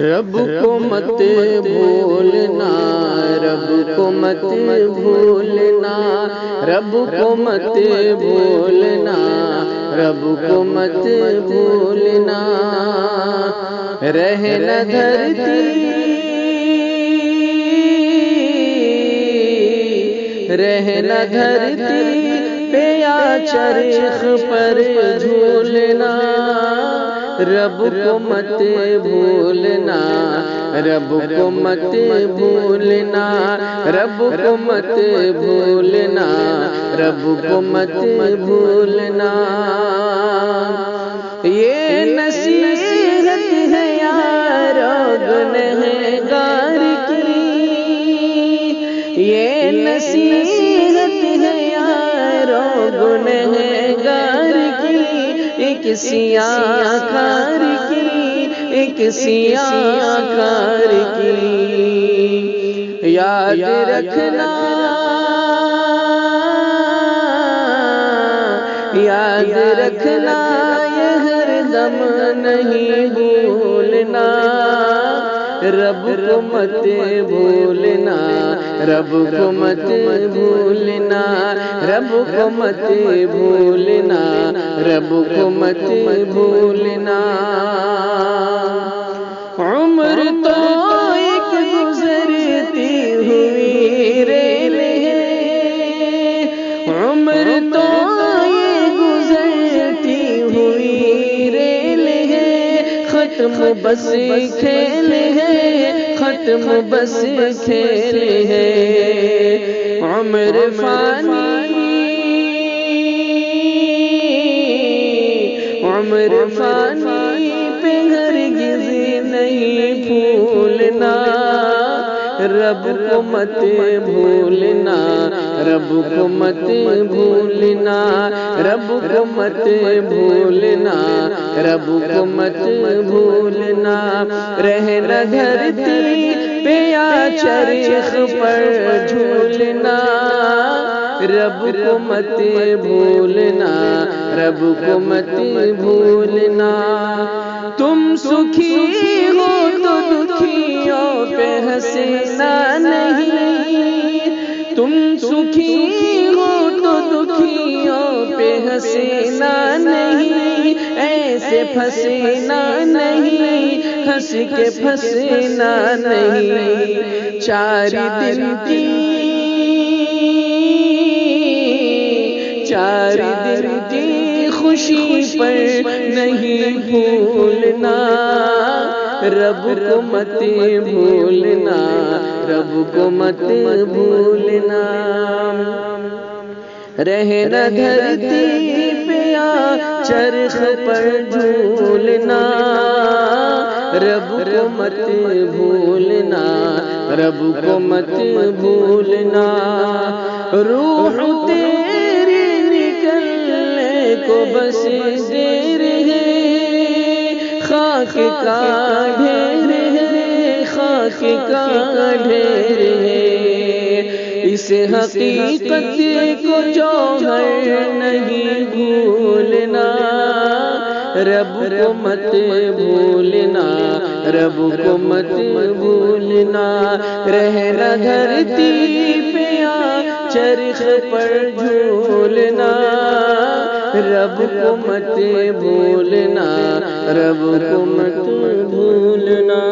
رب کو مت بھولنا، رب کو مت بھولنا، رب کو مت بھولنا، رب کو مت بھولنا، رہنا دھرتی رہنا دھرتی پہ یا چرخ پر جھولنا، رب کو مت بھولنا، رب کو مت بھولنا، رب کو مت بھولنا، رب کو مت بھولنا، یہ نصیحت ہے یارو گنہگار کی، یہ نصیحت ہے یارو گنہگار کی، ایک سیاہ کار کی، ایک سیاہ کار کی، یاد رکھنا، یاد رکھنا، یہ ہر دم نہیں بھولنا، رب کو مت بھولنا، رب کو مت بھولنا، رب کو مت بھولنا، رب کو مت بھولنا، عمر تو ایک گزرتی ہوئی ریل ہے، عمر تو یہ گزرتی ہوئی ریل ہے، ختم بس کھیل ہے، ختم بس کھیل ہے، عمر فانی، عمر فانی پہ ہرگز نہیں بھولنا، رب کو مت بھولنا، رب کو مت بھولنا، رب کو مت بھولنا، رب کو مت بھولنا، رہنا دھرتی پہ یا چرخ پر جھولنا، رب کو مت بھولنا، رب کو مت بھولنا، تم سکھی ہو تو دکھیوں پہ ہنسنا نہیں، تم سکھی ہو تو دکھیوں پہ ہنسنا نہیں، ایسے پھنسنا نہیں، ہنس کے پھنسنا نہیں، چار دن کی چار دن کی خوشی پر نہیں بھولنا، رب کو مت بھولنا، رب کو مت بھولنا، رہنا دھرتی پہ یا چرخ پر جھولنا، رب کو مت بھولنا، رب کو مت بھولنا، روح تیری نکلنے کو بس دیر ہے، خاک کا ڈھیر ہے، خاک کا ڈھیر ہے، اس حقیقت کو جوہر نہیں بھولنا، رب کو مت بھولنا، رب کو مت بھولنا، رہنا دھرتی پہ یا چرخ پر جھولنا، رب کو مت بھولنا، رب کو مت بھولنا۔